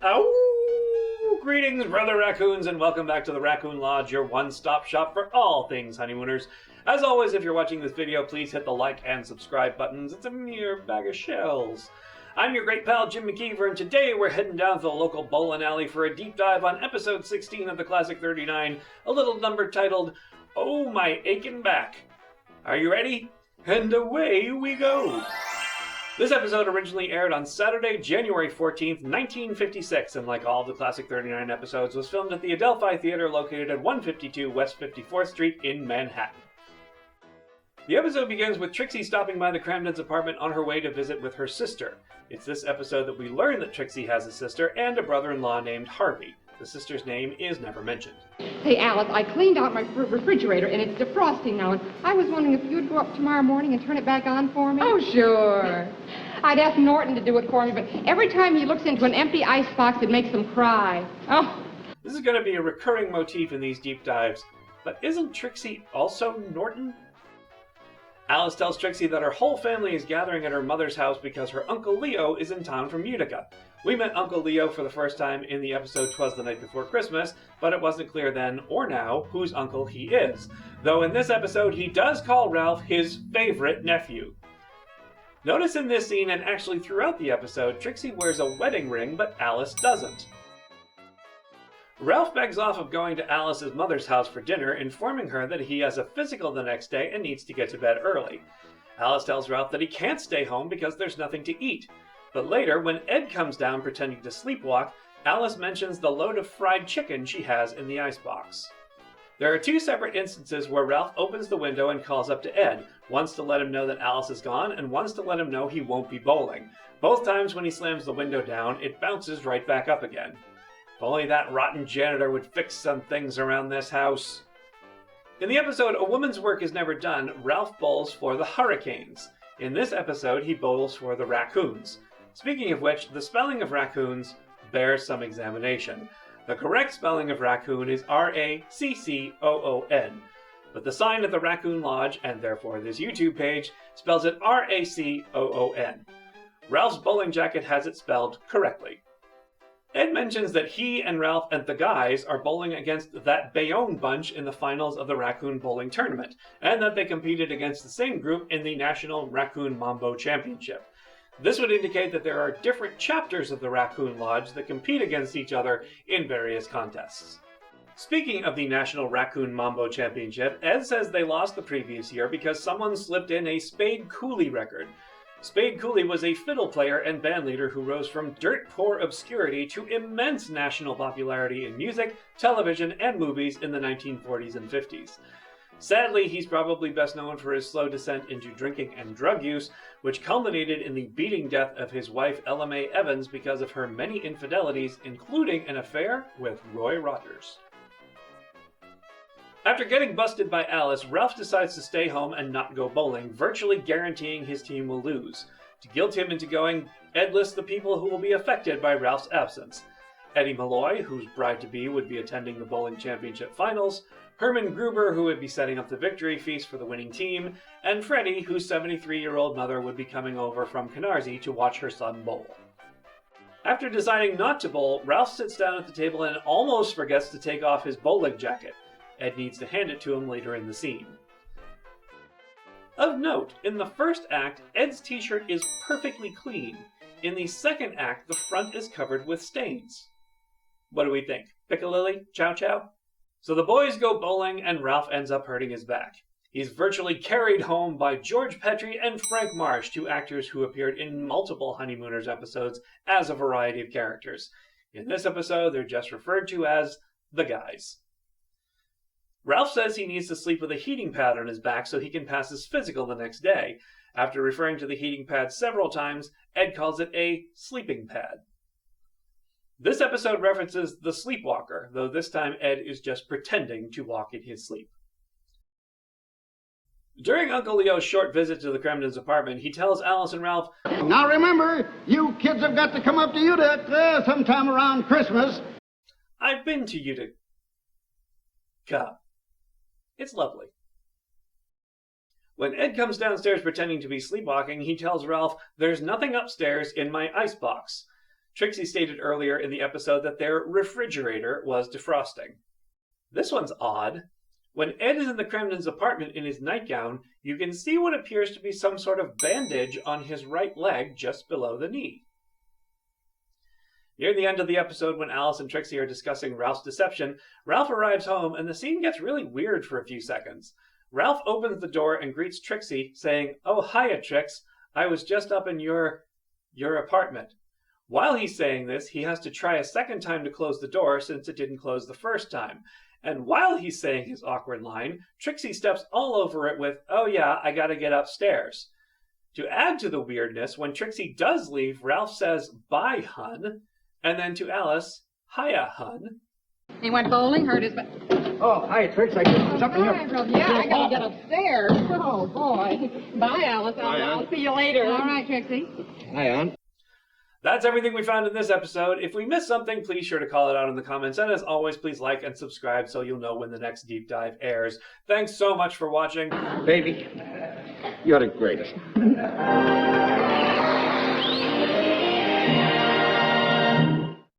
Ow! Greetings, brother raccoons, and welcome back to the Racoon Lodge, your one-stop shop for all things honeymooners. As always, if you're watching this video, please hit the like and subscribe buttons. It's a mere bag of shells. I'm your great pal, Jim McKeever, and today we're heading down to the local bowling alley for a deep dive on episode 16 of the Classic 39, a little number titled, Oh My Aching Back. Are you ready? And away we go! This episode originally aired on Saturday, January 14th, 1956, and like all the Classic 39 episodes, was filmed at the Adelphi Theater located at 152 West 54th Street in Manhattan. The episode begins with Trixie stopping by the Cramdens' apartment on her way to visit with her sister. It's this episode that we learn that Trixie has a sister and a brother-in-law named Harvey. The sister's name is never mentioned. Hey, Alice, I cleaned out my refrigerator, and it's defrosting now, and I was wondering if you'd go up tomorrow morning and turn it back on for me. Oh, sure. I'd ask Norton to do it for me, but every time he looks into an empty icebox, it makes him cry. Oh. This is going to be a recurring motif in these deep dives, but isn't Trixie also Norton? Alice tells Trixie that her whole family is gathering at her mother's house because her Uncle Leo is in town from Utica. We met Uncle Leo for the first time in the episode 'Twas the Night Before Christmas, but it wasn't clear then or now whose uncle he is. Though in this episode he does call Ralph his favorite nephew. Notice in this scene, and actually throughout the episode, Trixie wears a wedding ring, but Alice doesn't. Ralph begs off of going to Alice's mother's house for dinner, informing her that he has a physical the next day and needs to get to bed early. Alice tells Ralph that he can't stay home because there's nothing to eat. But later, when Ed comes down pretending to sleepwalk, Alice mentions the load of fried chicken she has in the icebox. There are two separate instances where Ralph opens the window and calls up to Ed, once to let him know that Alice is gone, and once to let him know he won't be bowling. Both times when he slams the window down, it bounces right back up again. If only that rotten janitor would fix some things around this house. In the episode A Woman's Work Is Never Done, Ralph bowls for the Hurricanes. In this episode, he bowls for the Racoons. Speaking of which, the spelling of raccoons bears some examination. The correct spelling of raccoon is R-A-C-C-O-O-N, but the sign at the Racoon Lodge, and therefore this YouTube page, spells it R-A-C-O-O-N. Ralph's bowling jacket has it spelled correctly. Ed mentions that he and Ralph and the guys are bowling against that Bayonne bunch in the finals of the Racoon Bowling Tournament, and that they competed against the same group in the National Racoon Mambo Championship. This would indicate that there are different chapters of the Racoon Lodge that compete against each other in various contests. Speaking of the National Racoon Mambo Championship, Ed says they lost the previous year because someone slipped in a Spade Cooley record. Spade Cooley was a fiddle player and bandleader who rose from dirt-poor obscurity to immense national popularity in music, television, and movies in the 1940s and 50s. Sadly, he's probably best known for his slow descent into drinking and drug use, which culminated in the beating death of his wife Ella Mae Evans because of her many infidelities, including an affair with Roy Rogers. After getting busted by Alice, Ralph decides to stay home and not go bowling, virtually guaranteeing his team will lose. To guilt him into going, Ed lists the people who will be affected by Ralph's absence. Eddie Malloy, whose bride-to-be would be attending the bowling championship finals, Herman Gruber, who would be setting up the victory feast for the winning team, and Freddie, whose 73-year-old mother would be coming over from Canarsie to watch her son bowl. After deciding not to bowl, Ralph sits down at the table and almost forgets to take off his bowling jacket. Ed needs to hand it to him later in the scene. Of note, in the first act, Ed's t-shirt is perfectly clean. In the second act, the front is covered with stains. What do we think? Piccalilli? Chow chow? So the boys go bowling and Ralph ends up hurting his back. He's virtually carried home by George Petrie and Frank Marsh, two actors who appeared in multiple Honeymooners episodes as a variety of characters. In this episode, they're just referred to as the guys. Ralph says he needs to sleep with a heating pad on his back so he can pass his physical the next day. After referring to the heating pad several times, Ed calls it a sleeping pad. This episode references the sleepwalker, though this time Ed is just pretending to walk in his sleep. During Uncle Leo's short visit to the Cramdens' apartment, he tells Alice and Ralph, Now remember, you kids have got to come up to Utica sometime around Christmas. I've been to Utica. It's lovely. When Ed comes downstairs pretending to be sleepwalking, he tells Ralph, "There's nothing upstairs in my icebox." Trixie stated earlier in the episode that their refrigerator was defrosting. This one's odd. When Ed is in the Kremlin's apartment in his nightgown, you can see what appears to be some sort of bandage on his right leg just below the knee. Near the end of the episode, when Alice and Trixie are discussing Ralph's deception, Ralph arrives home and the scene gets really weird for a few seconds. Ralph opens the door and greets Trixie, saying, "Oh, hiya, Trix. I was just up in your apartment." While he's saying this, he has to try a second time to close the door since it didn't close the first time. And while he's saying his awkward line, Trixie steps all over it with, "Oh yeah, I gotta get upstairs." To add to the weirdness, when Trixie does leave, Ralph says, "Bye, hun." And then to Alice, "Hiya, hun." He went bowling, hurt his back. Oh, hi, Trix. I got something Hi, up. Ralph. Yeah, I gotta get upstairs. Oh, boy. Bye, Alice. I'll see you later. All right, Trixie. Hi, Aunt. That's everything we found in this episode. If we missed something, please sure to call it out in the comments. And as always, please like and subscribe so you'll know when the next deep dive airs. Thanks so much for watching. Baby, you're the greatest.